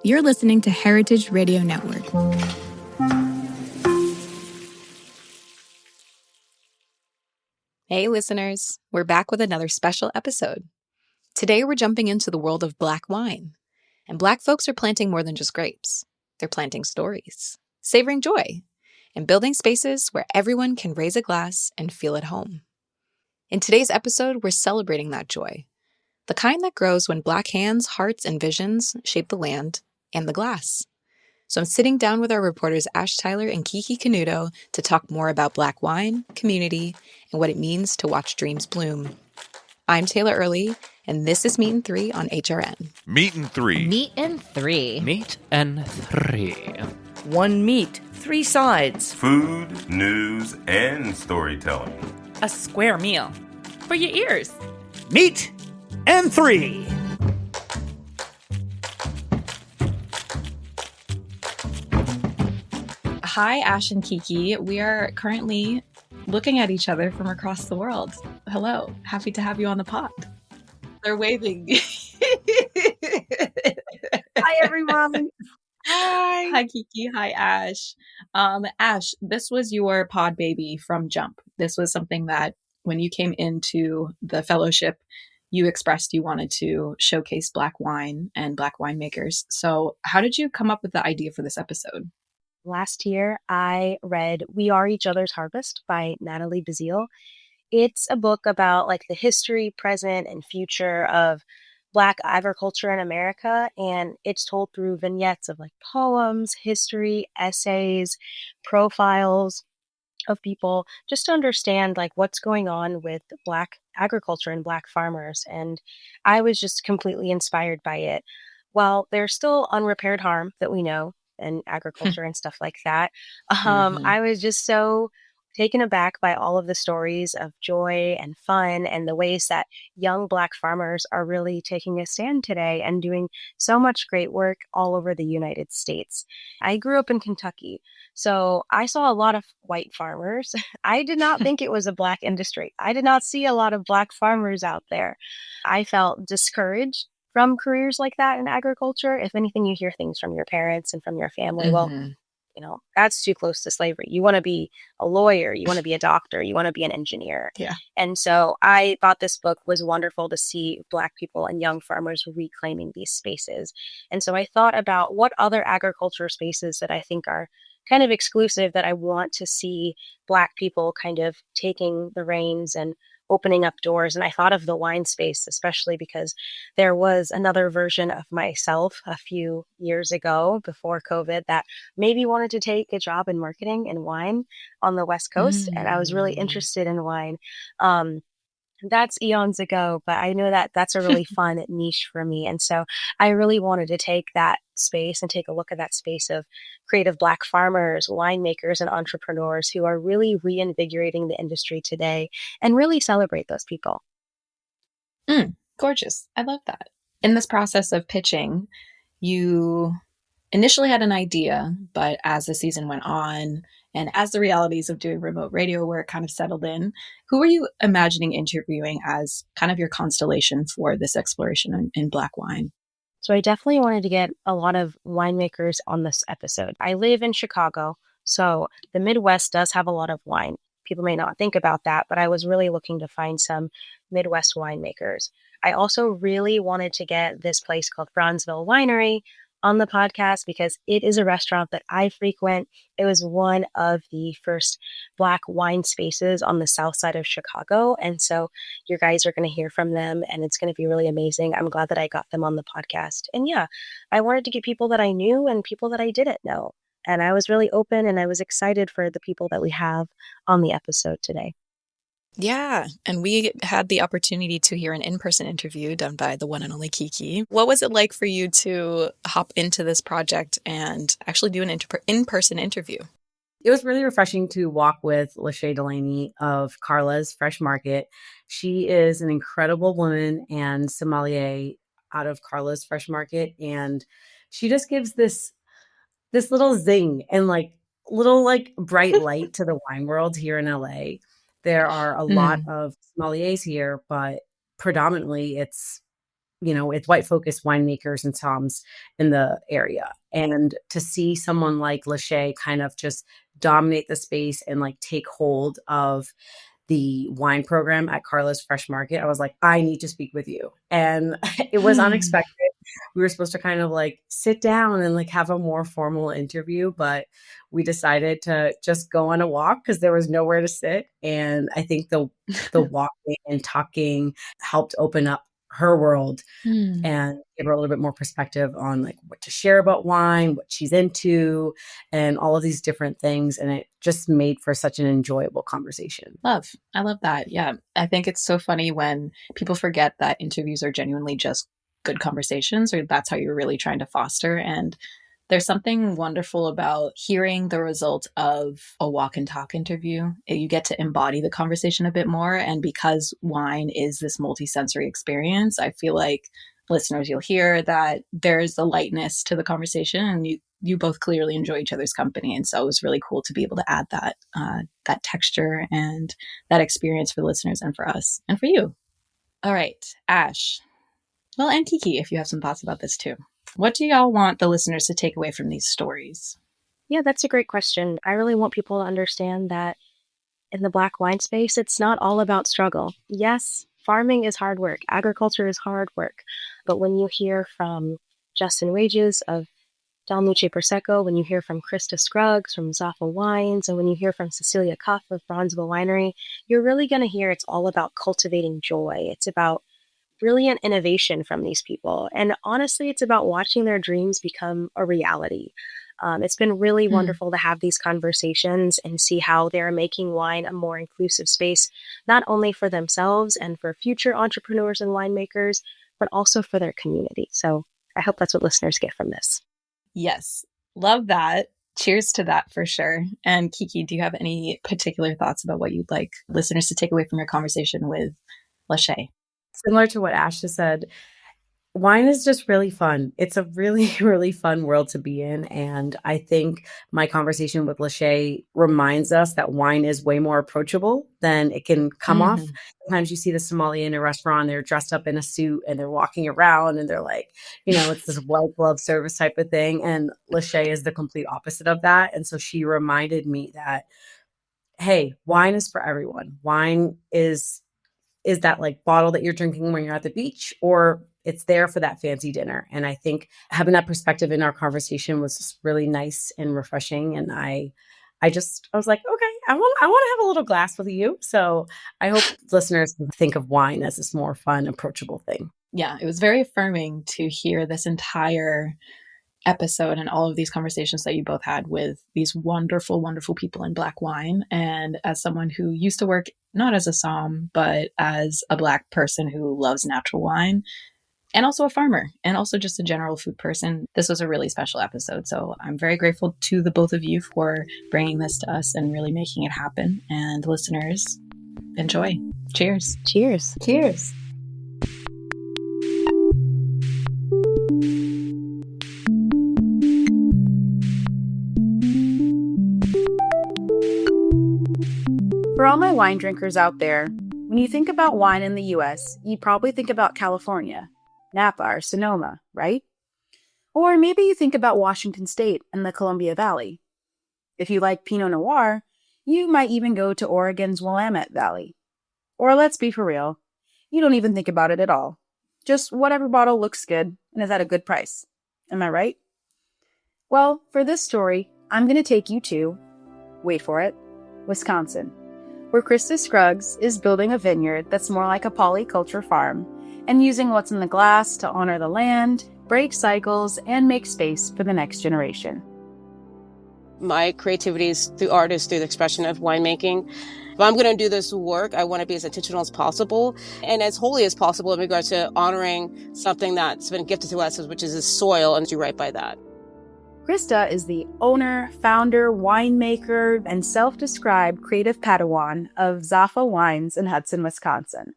You're listening to Heritage Radio Network. Hey listeners, we're back with another special episode. Today we're jumping into the world of Black wine. And Black folks are planting more than just grapes. They're planting stories, savoring joy, and building spaces where everyone can raise a glass and feel at home. In today's episode, we're celebrating that joy, the kind that grows when Black hands, hearts, and visions shape the land and the glass. So I'm sitting down with our reporters Ash Tyler and Kiki Canuto to talk more about Black wine, community, and what it means to watch dreams bloom. I'm Taylor Early, and this is Meet and Three on HRN. Meet and Three. Meet and Three. Meet and Three. One meat, three sides. Food, news, and storytelling. A square meal. For your ears. Meet and Three. Hi, Ash and Kiki. We are currently looking at each other from across the world. Hello. Happy to have you on the pod. They're waving. Hi, everyone. Hi. Hi, Kiki. Hi, Ash. Ash, this was your pod baby from jump. This was something that when you came into the fellowship, you expressed you wanted to showcase Black wine and Black winemakers. So how did you come up with the idea for this episode? Last year, I read We Are Each Other's Harvest by Natalie Bazile. It's a book about like the history, present, and future of Black agriculture in America. And it's told through vignettes of like poems, history, essays, profiles of people, just to understand like what's going on with Black agriculture and Black farmers. And I was just completely inspired by it. While there's still unrepaired harm that we know and agriculture and stuff like that. I was just so taken aback by all of the stories of joy and fun and the ways that young Black farmers are really taking a stand today and doing so much great work all over the United States. I grew up in Kentucky, so I saw a lot of white farmers. I did not think it was a Black industry. I did not see a lot of Black farmers out there. I felt discouraged from careers like that in agriculture. If anything, you hear things from your parents and from your family. Well, you know, that's too close to slavery. You want to be a lawyer, you want to be a doctor, you want to be an engineer. Yeah. And so I thought this book was wonderful to see Black people and young farmers reclaiming these spaces. And so I thought about what other agriculture spaces that I think are kind of exclusive that I want to see Black people kind of taking the reins and opening up doors. And I thought of the wine space, especially because there was another version of myself a few years ago before COVID that maybe wanted to take a job in marketing and wine on the West Coast. And I was really interested in wine. That's eons ago, but I know that that's a really fun niche for me. And so I really wanted to take that space and take a look at that space of creative Black farmers, winemakers, and entrepreneurs who are really reinvigorating the industry today and really celebrate those people. Gorgeous. I love that. In this process of pitching, you initially had an idea, but as the season went on and as the realities of doing remote radio work kind of settled in, who were you imagining interviewing as kind of your constellation for this exploration in Black wine? So I definitely wanted to get a lot of winemakers on this episode. I live in Chicago, so the Midwest does have a lot of wine. People may not think about that, but I was really looking to find some Midwest winemakers. I also really wanted to get this place called Bronzeville Winery on the podcast because it is a restaurant that I frequent. It was one of the first Black wine spaces on the south side of Chicago. And so you guys are going to hear from them and it's going to be really amazing. I'm glad that I got them on the podcast. And yeah, I wanted to get people that I knew and people that I didn't know. And I was really open and I was excited for the people that we have on the episode today. Yeah, and we had the opportunity to hear an in-person interview done by the one and only Kiki. What was it like for you to hop into this project and actually do an in-person interview? It was really refreshing to walk with LaShea Delaney of Carla's Fresh Market. She is an incredible woman and sommelier out of Carla's Fresh Market, and she just gives this little zing and little bright light to the wine world here in LA. There are a lot of sommeliers here, but predominantly it's it's white focused winemakers and somms in the area. And to see someone like LaShea kind of just dominate the space and like take hold of the wine program at Carla's Fresh Market, I was like, I need to speak with you. And it was unexpected. We were supposed to kind of like sit down and like have a more formal interview, but we decided to just go on a walk because there was nowhere to sit. And I think the walking and talking helped open up her world and give her a little bit more perspective on like what to share about wine, what she's into, and all of these different things. And it just made for such an enjoyable conversation. I love that. Yeah. I think it's so funny when people forget that interviews are genuinely just good conversations, or that's how you're really trying to foster. And there's something wonderful about hearing the result of a walk and talk interview. You get to embody the conversation a bit more. And because wine is this multisensory experience, I feel like listeners, you'll hear that there's a lightness to the conversation, and you both clearly enjoy each other's company. And so it was really cool to be able to add that texture and that experience for the listeners and for us and for you. All right, Ash. Well, and Kiki, if you have some thoughts about this too. What do y'all want the listeners to take away from these stories? Yeah, that's a great question. I really want people to understand that in the Black wine space, it's not all about struggle. Yes, farming is hard work. Agriculture is hard work. But when you hear from Justin Wages of Don Luchi Prosecco, when you hear from Krista Scruggs from ZAFA Wines, and when you hear from Cecilia Cuff of Bronzeville Winery, you're really going to hear it's all about cultivating joy. It's about brilliant innovation from these people. And honestly, it's about watching their dreams become a reality. It's been really wonderful to have these conversations and see how they're making wine a more inclusive space, not only for themselves and for future entrepreneurs and winemakers, but also for their community. So I hope that's what listeners get from this. Yes, love that. Cheers to that for sure. And Kiki, do you have any particular thoughts about what you'd like listeners to take away from your conversation with LaShea? Similar to what Ash just said, wine is just really fun. It's a really, really fun world to be in. And I think my conversation with LaShea reminds us that wine is way more approachable than it can come off. Sometimes you see the sommelier in a restaurant, they're dressed up in a suit and they're walking around and they're like, it's this white glove service type of thing. And LaShea is the complete opposite of that. And so she reminded me that, hey, wine is for everyone. Wine is that like bottle that you're drinking when you're at the beach, or it's there for that fancy dinner. And I think having that perspective in our conversation was just really nice and refreshing. And I was like, okay, I want to have a little glass with you. So I hope listeners think of wine as this more fun, approachable thing. Yeah, it was very affirming to hear this entire episode and all of these conversations that you both had with these wonderful, wonderful people in Black wine. And as someone who used to work not as a somm, but as a Black person who loves natural wine, and also a farmer, and also just a general food person, this was a really special episode. So I'm very grateful to the both of you for bringing this to us and really making it happen. And listeners, enjoy. Cheers. Cheers. Cheers. For all my wine drinkers out there, when you think about wine in the US, you probably think about California, Napa or Sonoma, right? Or maybe you think about Washington State and the Columbia Valley. If you like Pinot Noir, you might even go to Oregon's Willamette Valley. Or let's be for real, you don't even think about it at all. Just whatever bottle looks good and is at a good price. Am I right? Well, for this story, I'm going to take you to, wait for it, Wisconsin, where Krista Scruggs is building a vineyard that's more like a polyculture farm and using what's in the glass to honor the land, break cycles, and make space for the next generation. My creativity is through art, is through the expression of winemaking. If I'm going to do this work, I want to be as intentional as possible and as holy as possible in regards to honoring something that's been gifted to us, which is the soil, and do right by that. Krista is the owner, founder, winemaker, and self-described creative Padawan of ZAFA Wines in Hudson, Wisconsin.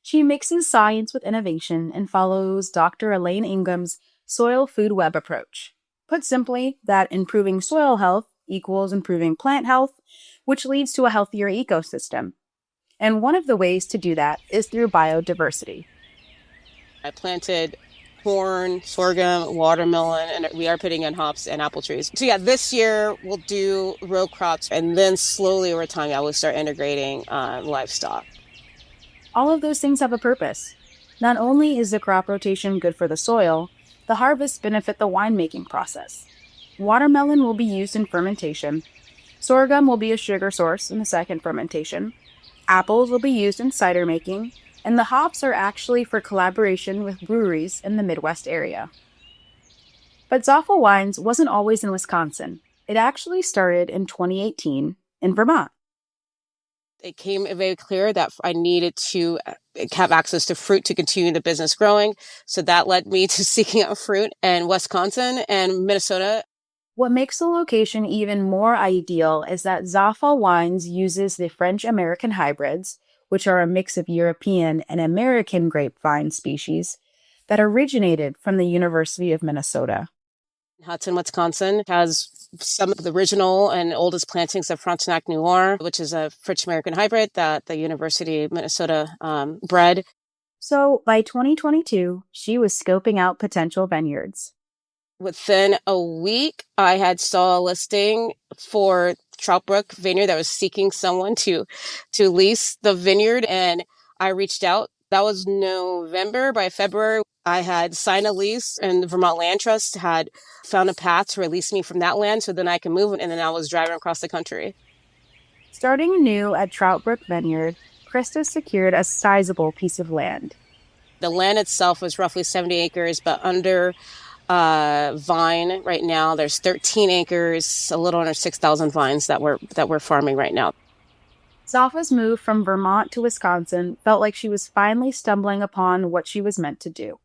She mixes science with innovation and follows Dr. Elaine Ingham's soil food web approach. Put simply, that improving soil health equals improving plant health, which leads to a healthier ecosystem. And one of the ways to do that is through biodiversity. I planted corn, sorghum, watermelon, and we are putting in hops and apple trees. So yeah, this year we'll do row crops, and then slowly over time, I will start integrating livestock. All of those things have a purpose. Not only is the crop rotation good for the soil, the harvests benefit the winemaking process. Watermelon will be used in fermentation. Sorghum will be a sugar source in the second fermentation. Apples will be used in cider making, and the hops are actually for collaboration with breweries in the Midwest area. But ZAFA Wines wasn't always in Wisconsin. It actually started in 2018 in Vermont. It came very clear that I needed to have access to fruit to continue the business growing. So that led me to seeking out fruit in Wisconsin and Minnesota. What makes the location even more ideal is that ZAFA Wines uses the French-American hybrids, which are a mix of European and American grapevine species, that originated from the University of Minnesota. Hudson, Wisconsin has some of the original and oldest plantings of Frontenac Noir, which is a French-American hybrid that the University of Minnesota bred. So by 2022, she was scoping out potential vineyards. Within a week, I had saw a listing for Troutbrook Vineyard that was seeking someone to lease the vineyard, and I reached out. That was November. By February, I had signed a lease, and the Vermont Land Trust had found a path to release me from that land so then I can move, and then I was driving across the country. Starting new at Troutbrook Vineyard, Krista secured a sizable piece of land. The land itself was roughly 70 acres, but under vine right now, there's 13 acres, a little under 6,000 vines that we're farming right now. ZAFA's move from Vermont to Wisconsin felt like she was finally stumbling upon what she was meant to do.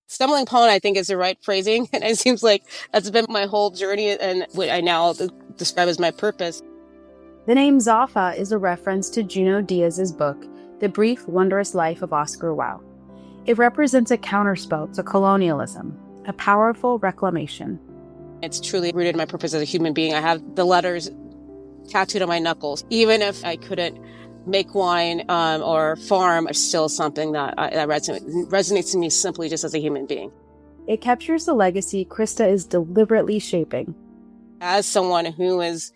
Stumbling upon, I think, is the right phrasing. And it seems like that's been my whole journey and what I now describe as my purpose. The name ZAFA is a reference to Junot Diaz's book, The Brief, Wondrous Life of Oscar Wilde. It represents a counterspell to colonialism, a powerful reclamation. It's truly rooted in my purpose as a human being. I have the letters tattooed on my knuckles. Even if I couldn't make wine or farm, it's still something that resonates to me simply just as a human being. It captures the legacy Krista is deliberately shaping. As someone who is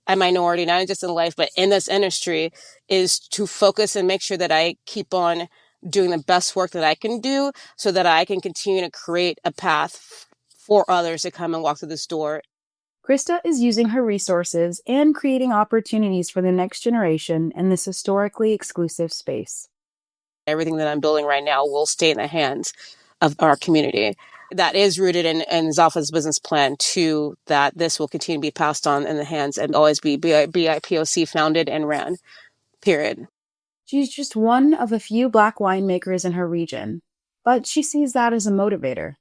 a minority, not just in life, but in this industry, is to focus and make sure that I keep on doing the best work that I can do so that I can continue to create a path for others to come and walk through this door. Krista is using her resources and creating opportunities for the next generation in this historically exclusive space. Everything that I'm building right now will stay in the hands of our community. That is rooted in ZAFA's business plan too, that this will continue to be passed on in the hands and always be BIPOC founded and ran, period. She's just one of a few Black winemakers in her region, but she sees that as a motivator.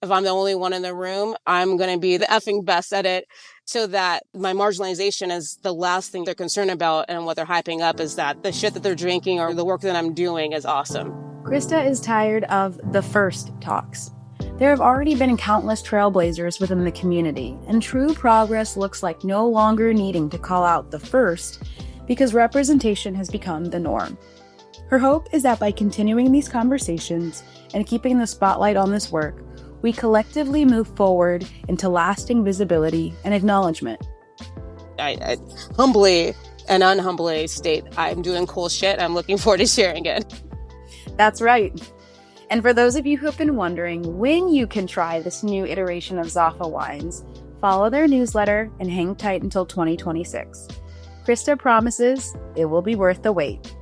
If I'm the only one in the room, I'm going to be the effing best at it so that my marginalization is the last thing they're concerned about, and what they're hyping up is that the shit that they're drinking or the work that I'm doing is awesome. Krista is tired of the first talks. There have already been countless trailblazers within the community, and true progress looks like no longer needing to call out the first because representation has become the norm. Her hope is that by continuing these conversations and keeping the spotlight on this work, we collectively move forward into lasting visibility and acknowledgement. I humbly and unhumbly state I'm doing cool shit. I'm looking forward to sharing it. That's right. And for those of you who have been wondering when you can try this new iteration of ZAFA Wines, follow their newsletter and hang tight until 2026. Krista promises it will be worth the wait.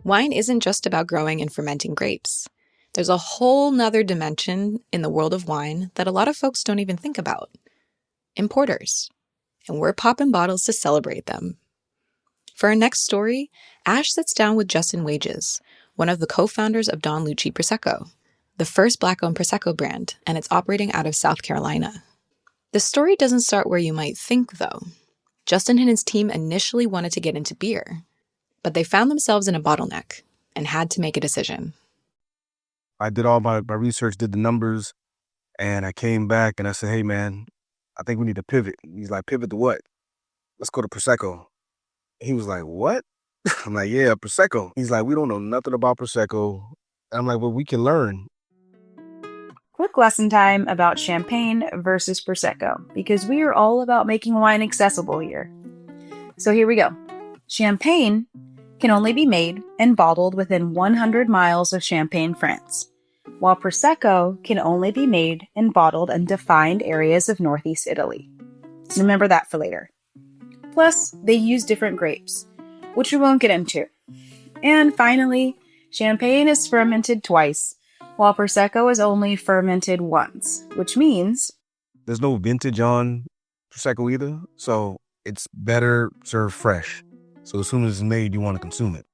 Wine isn't just about growing and fermenting grapes. There's a whole nother dimension in the world of wine that a lot of folks don't even think about. Importers. And we're popping bottles to celebrate them. For our next story, Ash sits down with Justin Wages, one of the co-founders of Don Luchi Prosecco, the first Black-owned Prosecco brand, and it's operating out of South Carolina. The story doesn't start where you might think, though. Justin and his team initially wanted to get into beer, but they found themselves in a bottleneck and had to make a decision. I did all my research, did the numbers, and I came back and I said, hey, man, I think we need to pivot. He's like, pivot to what? Let's go to Prosecco. He was like, what? I'm like, yeah, Prosecco. He's like, we don't know nothing about Prosecco. I'm like, well, we can learn. Quick lesson time about champagne versus Prosecco, because we are all about making wine accessible here. So here we go. Champagne can only be made and bottled within 100 miles of Champagne, France, while Prosecco can only be made and bottled in defined areas of northeast Italy. Remember that for later. Plus, they use different grapes, which we won't get into. And finally, Champagne is fermented twice, while Prosecco is only fermented once, which means there's no vintage on Prosecco either, so it's better served fresh. So as soon as it's made, you want to consume it.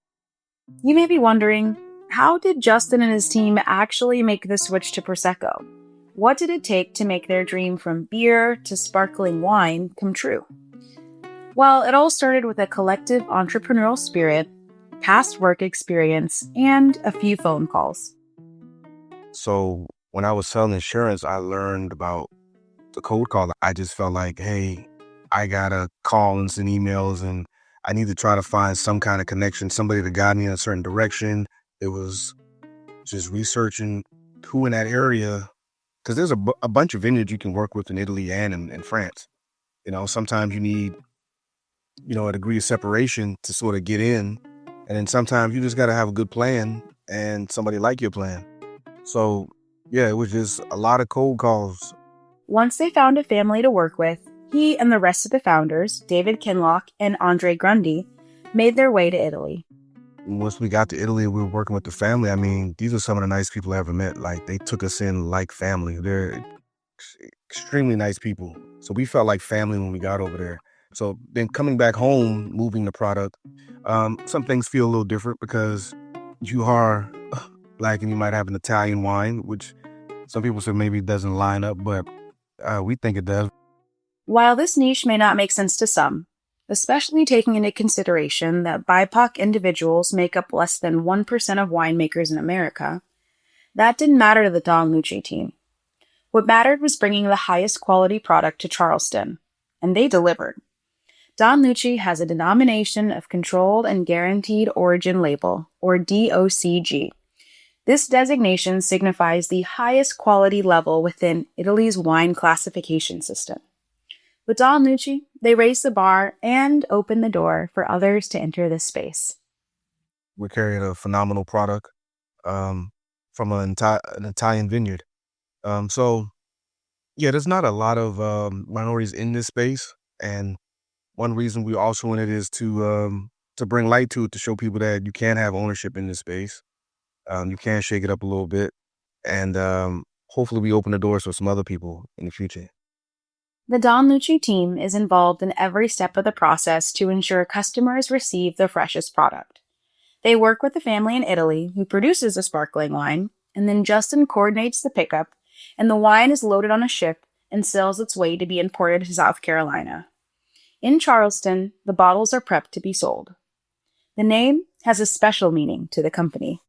You may be wondering, how did Justin and his team actually make the switch to Prosecco? What did it take to make their dream from beer to sparkling wine come true? Well, it all started with a collective entrepreneurial spirit, past work experience, and a few phone calls. So when I was selling insurance, I learned about the cold call. I just felt like, hey, I gotta call and send emails, and I need to try to find some kind of connection, somebody to guide me in a certain direction. It was just researching who in that area, because there's a bunch of vineyards you can work with in Italy and in France. You know, sometimes you need, a degree of separation to sort of get in, and then sometimes you just gotta have a good plan and somebody like your plan. So, yeah, it was just a lot of cold calls. Once they found a family to work with, he and the rest of the founders, David Kinlock and Andre Grundy, made their way to Italy. Once we got to Italy, we were working with the family. I mean, these are some of the nice people I ever met. Like, they took us in like family. They're extremely nice people. So we felt like family when we got over there. So then coming back home, moving the product, some things feel a little different because you are Black and you might have an Italian wine, which some people say maybe doesn't line up, but we think it does. While this niche may not make sense to some, especially taking into consideration that BIPOC individuals make up less than 1% of winemakers in America, that didn't matter to the Don Luchi team. What mattered was bringing the highest quality product to Charleston, and they delivered. Don Luchi has a denomination of Controlled and Guaranteed Origin Label, or DOCG. This designation signifies the highest quality level within Italy's wine classification system. With Don Luchi, they raised the bar and opened the door for others to enter this space. We're carrying a phenomenal product from an Italian vineyard. So, yeah, there's not a lot of minorities in this space, and one reason we're also in it is to bring light to it, to show people that you can have ownership in this space. You can shake it up a little bit, and hopefully we open the doors for some other people in the future. The Don Luchi team is involved in every step of the process to ensure customers receive the freshest product. They work with the family in Italy who produces the sparkling wine, and then Justin coordinates the pickup, and the wine is loaded on a ship and sails its way to be imported to South Carolina. In Charleston, the bottles are prepped to be sold. The name has a special meaning to the company.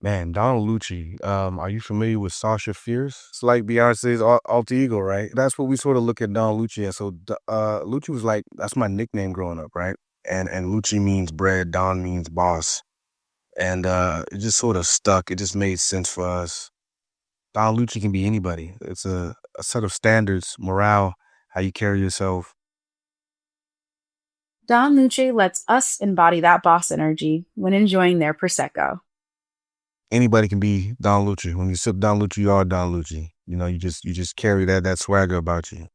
Man, Don Luchi, are you familiar with Sasha Fierce? It's like Beyonce's alter ego, right? That's what we sort of look at Don Luchi as. So Luchi was like, that's my nickname growing up, right? And Luchi means bread, Don means boss. And it just sort of stuck. It just made sense for us. Don Luchi can be anybody. It's a set of standards, morale, how you carry yourself. Don Luchi lets us embody that boss energy when enjoying their Prosecco. Anybody can be Don Luchi. When you sip Don Luchi, you are Don Luchi. You know, you just carry that swagger about you.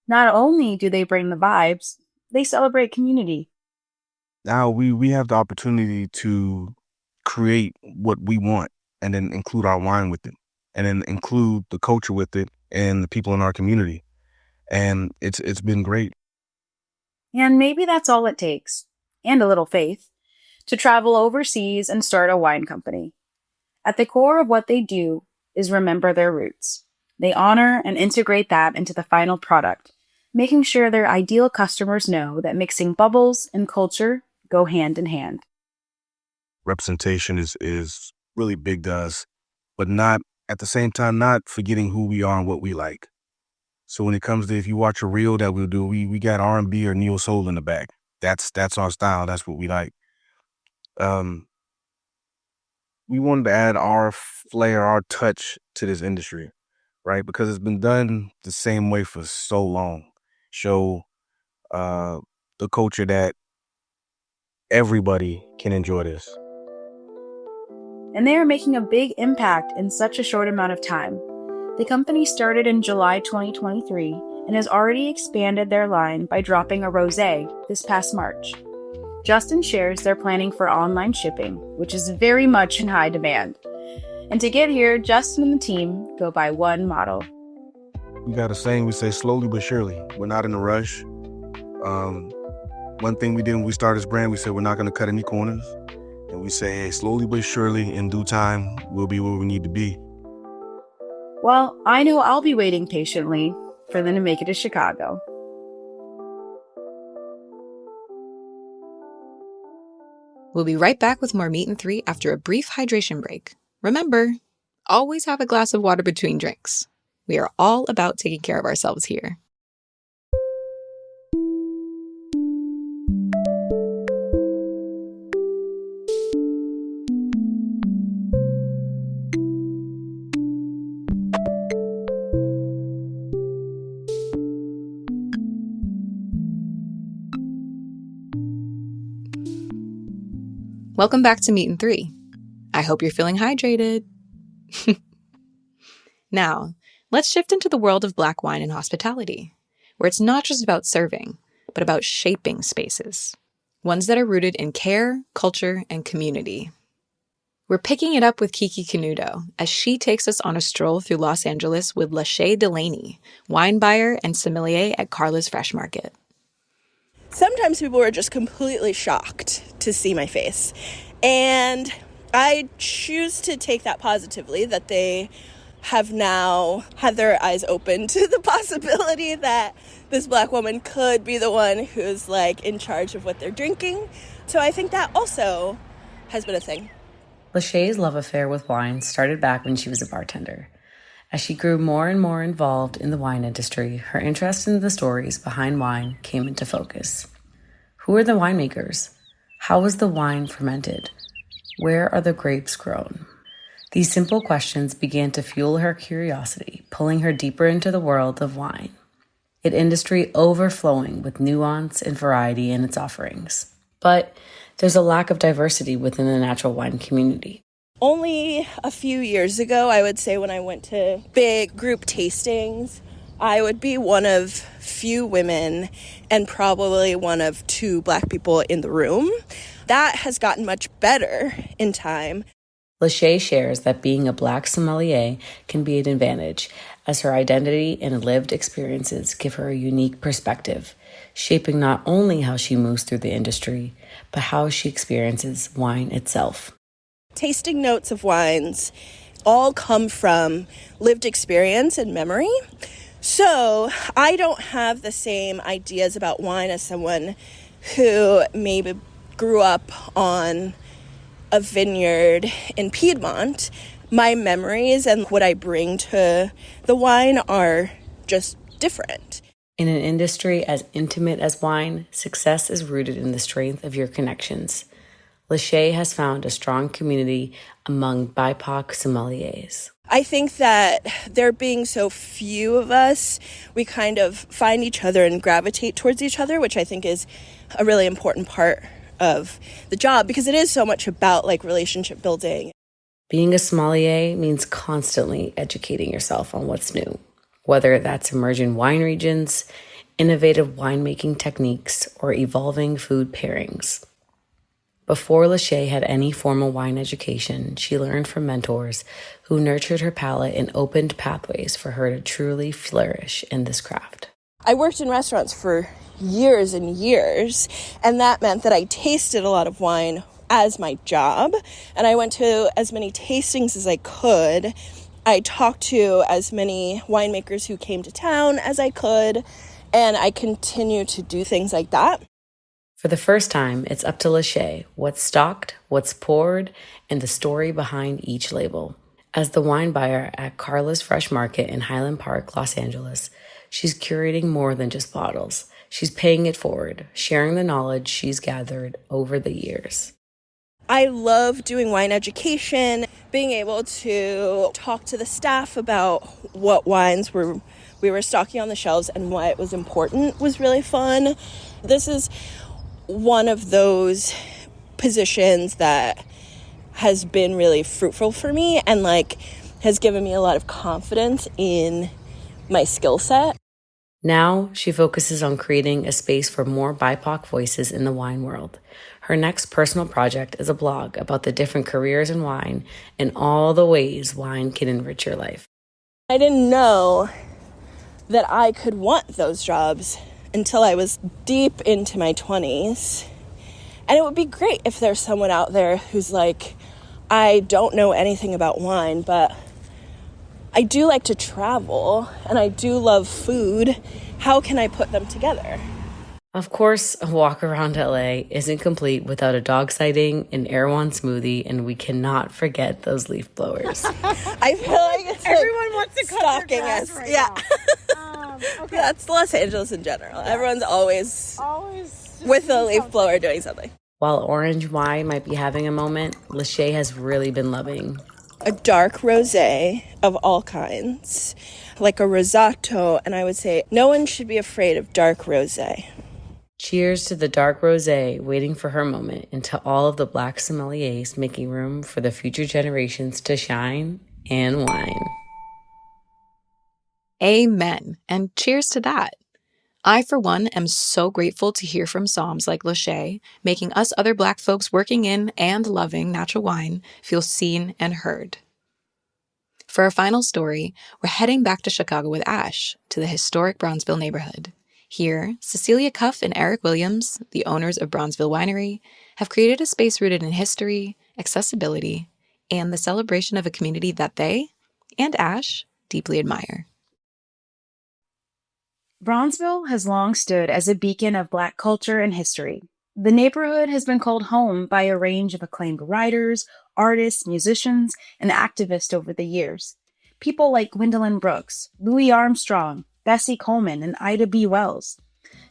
Not only do they bring the vibes, they celebrate community. Now we have the opportunity to create what we want and then include our wine with it and then include the culture with it and the people in our community. And it's been great. And maybe that's all it takes, and a little faith, to travel overseas and start a wine company. At the core of what they do is remember their roots. They honor and integrate that into the final product, making sure their ideal customers know that mixing bubbles and culture go hand in hand. Representation is really big to us, but not at the same time, not forgetting who we are and what we like. So when it comes to, if you watch a reel that we'll do, we got R&B or neo soul in the back. that's our style. That's what we like. We wanted to add our flair, our touch to this industry, right? Because it's been done the same way for so long. Show the culture that everybody can enjoy this. And they are making a big impact in such a short amount of time. The company started in July 2023 and has already expanded their line by dropping a rosé this past March. Justin shares they're planning for online shipping, which is very much in high demand. And to get here, Justin and the team go by one model. We got a saying, we say slowly but surely. We're not in a rush. One thing we did when we started this brand, we said we're not going to cut any corners. And we say, hey, slowly but surely, in due time, we'll be where we need to be. Well, I know I'll be waiting patiently for them to make it to Chicago. We'll be right back with more Meat and Three after a brief hydration break. Remember, always have a glass of water between drinks. We are all about taking care of ourselves here. Welcome back to Meat and Three. I hope you're feeling hydrated. Now, let's shift into the world of Black wine and hospitality, where it's not just about serving, but about shaping spaces, ones that are rooted in care, culture, and community. We're picking it up with Kiki Canuto as she takes us on a stroll through Los Angeles with LaShea Delaney, wine buyer and sommelier at Carla's Fresh Market. Sometimes people are just completely shocked to see my face. And I choose to take that positively, that they have now had their eyes open to the possibility that this Black woman could be the one who's like in charge of what they're drinking. So I think that also has been a thing. LaShea's love affair with wine started back when she was a bartender. As she grew more and more involved in the wine industry, her interest in the stories behind wine came into focus. Who are the winemakers? How was the wine fermented? Where are the grapes grown? These simple questions began to fuel her curiosity, pulling her deeper into the world of wine, an industry overflowing with nuance and variety in its offerings. But there's a lack of diversity within the natural wine community. Only a few years ago, I would say, when I went to big group tastings, I would be one of few women and probably one of two Black people in the room. That has gotten much better in time. LaShea shares that being a Black sommelier can be an advantage, as her identity and lived experiences give her a unique perspective, shaping not only how she moves through the industry, but how she experiences wine itself. Tasting notes of wines all come from lived experience and memory. So I don't have the same ideas about wine as someone who maybe grew up on a vineyard in Piedmont. My memories and what I bring to the wine are just different. In an industry as intimate as wine, success is rooted in the strength of your connections. LaShea has found a strong community among BIPOC sommeliers. I think that there being so few of us, we kind of find each other and gravitate towards each other, which I think is a really important part of the job, because it is so much about like relationship building. Being a sommelier means constantly educating yourself on what's new, whether that's emerging wine regions, innovative winemaking techniques, or evolving food pairings. Before LaShea had any formal wine education, she learned from mentors who nurtured her palate and opened pathways for her to truly flourish in this craft. I worked in restaurants for years and years, and that meant that I tasted a lot of wine as my job, and I went to as many tastings as I could. I talked to as many winemakers who came to town as I could, and I continue to do things like that. For the first time, it's up to LaShea what's stocked, what's poured, and the story behind each label. As the wine buyer at Carla's Fresh Market in Highland Park, Los Angeles, she's curating more than just bottles. She's paying it forward, sharing the knowledge she's gathered over the years. I love doing wine education, being able to talk to the staff about what wines we were stocking on the shelves and why it was important was really fun. This is one of those positions that has been really fruitful for me and has given me a lot of confidence in my skill set. Now she focuses on creating a space for more BIPOC voices in the wine world. Her next personal project is a blog about the different careers in wine and all the ways wine can enrich your life. I didn't know that I could want those jobs until I was deep into my 20s. And it would be great if there's someone out there who's like, I don't know anything about wine, but I do like to travel and I do love food. How can I put them together? Of course, a walk around LA isn't complete without a dog sighting, an Erewhon smoothie, and we cannot forget those leaf blowers. I feel like it's everyone wants to cut stalking their us. grass right Yeah. now. Okay. That's Los Angeles in general. Yeah. Everyone's always with a leaf blower doing something. While orange wine might be having a moment, LaShea has really been loving a dark rosé of all kinds, like a rosato, and I would say no one should be afraid of dark rosé. Cheers to the dark rosé waiting for her moment, and to all of the Black sommeliers making room for the future generations to shine and wine. Amen. And cheers to that. I, for one, am so grateful to hear from somms like LaShea, making us other Black folks working in and loving natural wine feel seen and heard. For our final story, we're heading back to Chicago with Ash, to the historic Bronzeville neighborhood. Here, Cecilia Cuff and Eric Williams, the owners of Bronzeville Winery, have created a space rooted in history, accessibility, and the celebration of a community that they, and Ash, deeply admire. Bronzeville has long stood as a beacon of Black culture and history. The neighborhood has been called home by a range of acclaimed writers, artists, musicians, and activists over the years. People like Gwendolyn Brooks, Louis Armstrong, Bessie Coleman, and Ida B. Wells.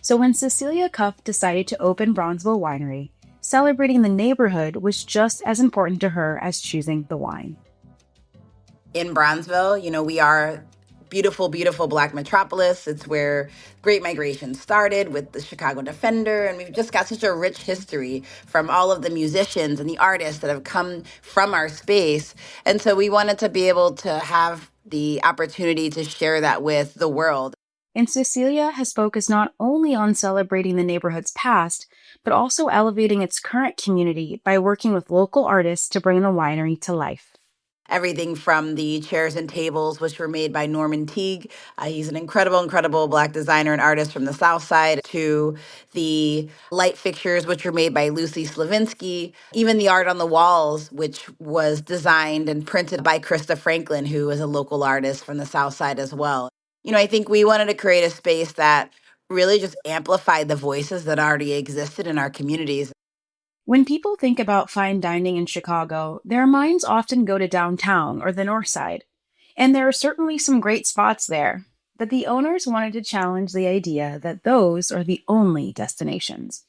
So when Cecilia Cuff decided to open Bronzeville Winery, celebrating the neighborhood was just as important to her as choosing the wine. In Bronzeville, we are beautiful, beautiful Black metropolis. It's where Great Migration started with the Chicago Defender, and we've just got such a rich history from all of the musicians and the artists that have come from our space. And so we wanted to be able to have the opportunity to share that with the world. And Cecilia has focused not only on celebrating the neighborhood's past, but also elevating its current community by working with local artists to bring the winery to life. Everything from the chairs and tables, which were made by Norman Teague. He's an incredible, incredible Black designer and artist from the South Side, to the light fixtures, which were made by Lucy Slavinsky. Even the art on the walls, which was designed and printed by Krista Franklin, who is a local artist from the South Side as well. I think we wanted to create a space that really just amplified the voices that already existed in our communities. When people think about fine dining in Chicago, their minds often go to downtown or the North Side. And there are certainly some great spots there, but the owners wanted to challenge the idea that those are the only destinations.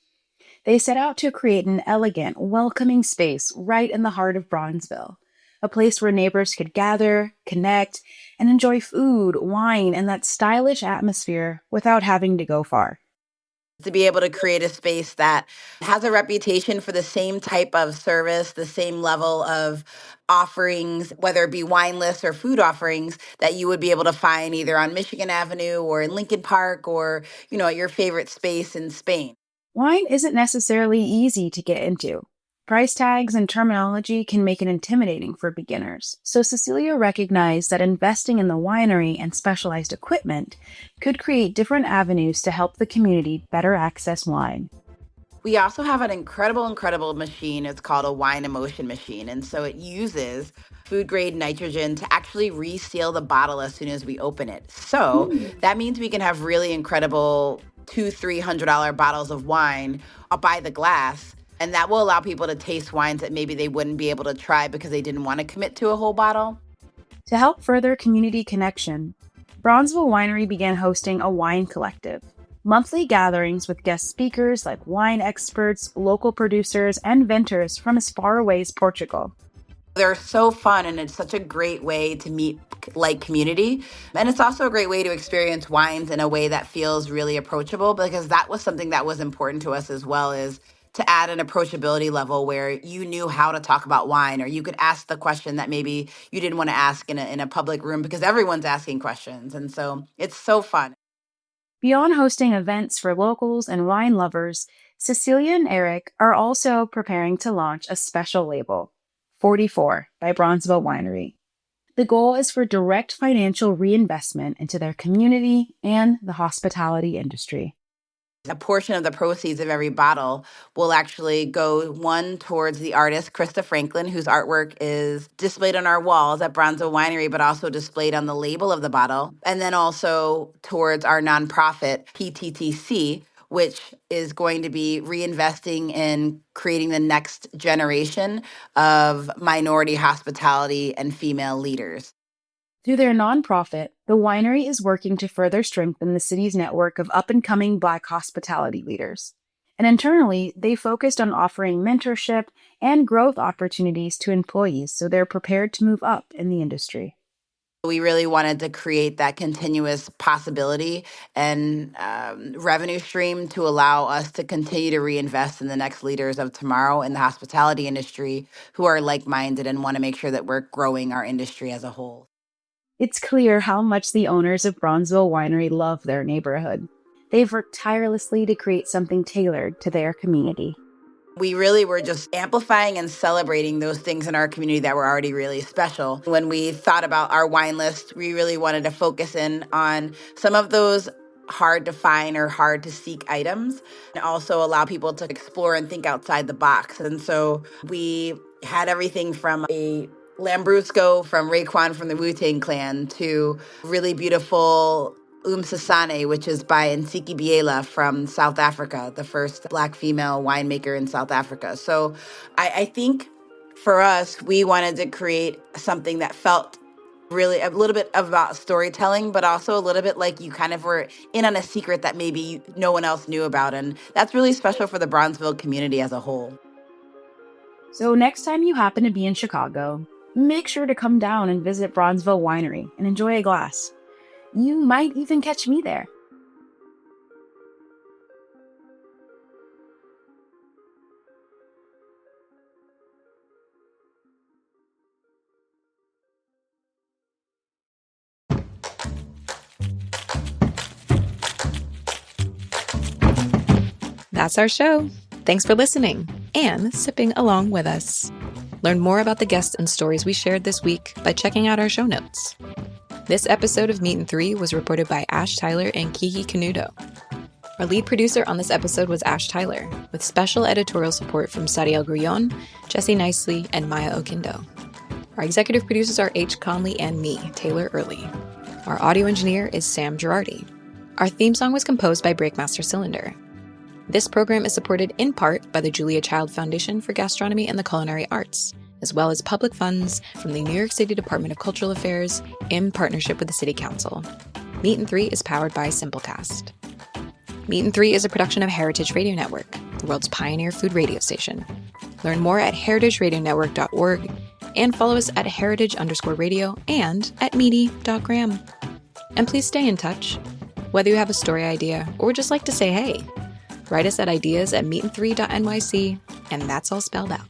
They set out to create an elegant, welcoming space right in the heart of Bronzeville, a place where neighbors could gather, connect, and enjoy food, wine, and that stylish atmosphere without having to go far. To be able to create a space that has a reputation for the same type of service, the same level of offerings, whether it be wine lists or food offerings, that you would be able to find either on Michigan Avenue or in Lincoln Park or, at your favorite space in Spain. Wine isn't necessarily easy to get into. Price tags and terminology can make it intimidating for beginners, so Cecilia recognized that investing in the winery and specialized equipment could create different avenues to help the community better access wine. We also have an incredible machine. It's called a wine emotion machine, and so it uses food-grade nitrogen to actually reseal the bottle as soon as we open it. So that means we can have really incredible $200-$300 bottles of wine by the glass. And that will allow people to taste wines that maybe they wouldn't be able to try because they didn't want to commit to a whole bottle. To help further community connection, Bronzeville Winery began hosting a wine collective. Monthly gatherings with guest speakers like wine experts, local producers, and vintners from as far away as Portugal. They're so fun, and it's such a great way to meet like community. And it's also a great way to experience wines in a way that feels really approachable, because that was something that was important to us as well, is to add an approachability level where you knew how to talk about wine, or you could ask the question that maybe you didn't want to ask in a public room because everyone's asking questions. And so it's so fun. Beyond hosting events for locals and wine lovers, Cecilia and Eric are also preparing to launch a special label, 44 by Bronzeville Winery. The goal is for direct financial reinvestment into their community and the hospitality industry. A portion of the proceeds of every bottle will actually go, one, towards the artist, Krista Franklin, whose artwork is displayed on our walls at Bronzeville Winery, but also displayed on the label of the bottle. And then also towards our nonprofit, PTTC, which is going to be reinvesting in creating the next generation of minority hospitality and female leaders. Through their nonprofit, the winery is working to further strengthen the city's network of up-and-coming Black hospitality leaders. And internally, they focused on offering mentorship and growth opportunities to employees so they're prepared to move up in the industry. We really wanted to create that continuous possibility and revenue stream to allow us to continue to reinvest in the next leaders of tomorrow in the hospitality industry who are like-minded and want to make sure that we're growing our industry as a whole. It's clear how much the owners of Bronzeville Winery love their neighborhood. They've worked tirelessly to create something tailored to their community. We really were just amplifying and celebrating those things in our community that were already really special. When we thought about our wine list, we really wanted to focus in on some of those hard to find or hard to seek items, and also allow people to explore and think outside the box. And so we had everything from a Lambrusco from Raekwon from the Wu-Tang Clan to really beautiful Sasane, which is by Nsiki Biela from South Africa, the first Black female winemaker in South Africa. So I think for us, we wanted to create something that felt really a little bit about storytelling, but also a little bit like you kind of were in on a secret that maybe no one else knew about. And that's really special for the Bronzeville community as a whole. So next time you happen to be in Chicago, make sure to come down and visit Bronzeville Winery and enjoy a glass. You might even catch me there. That's our show. Thanks for listening and sipping along with us. Learn more about the guests and stories we shared this week by checking out our show notes. This episode of Meat and Three was reported by Ash Tyler and Kiki Canuto. Our lead producer on this episode was Ash Tyler, with special editorial support from Zariel Grullón, Jessie Nicely, and Maya Okindo. Our executive producers are H. Conley and me, Taylor Early. Our audio engineer is Sam Girardi. Our theme song was composed by Breakmaster Cylinder. This program is supported in part by the Julia Child Foundation for Gastronomy and the Culinary Arts, as well as public funds from the New York City Department of Cultural Affairs in partnership with the City Council. Meat and Three is powered by Simplecast. Meat and Three is a production of Heritage Radio Network, the world's pioneer food radio station. Learn more at heritageradionetwork.org and follow us at heritage_radio and at meaty.gram. And please stay in touch. Whether you have a story idea or just like to say hey, write us at ideas@meatand3.nyc, and that's all spelled out.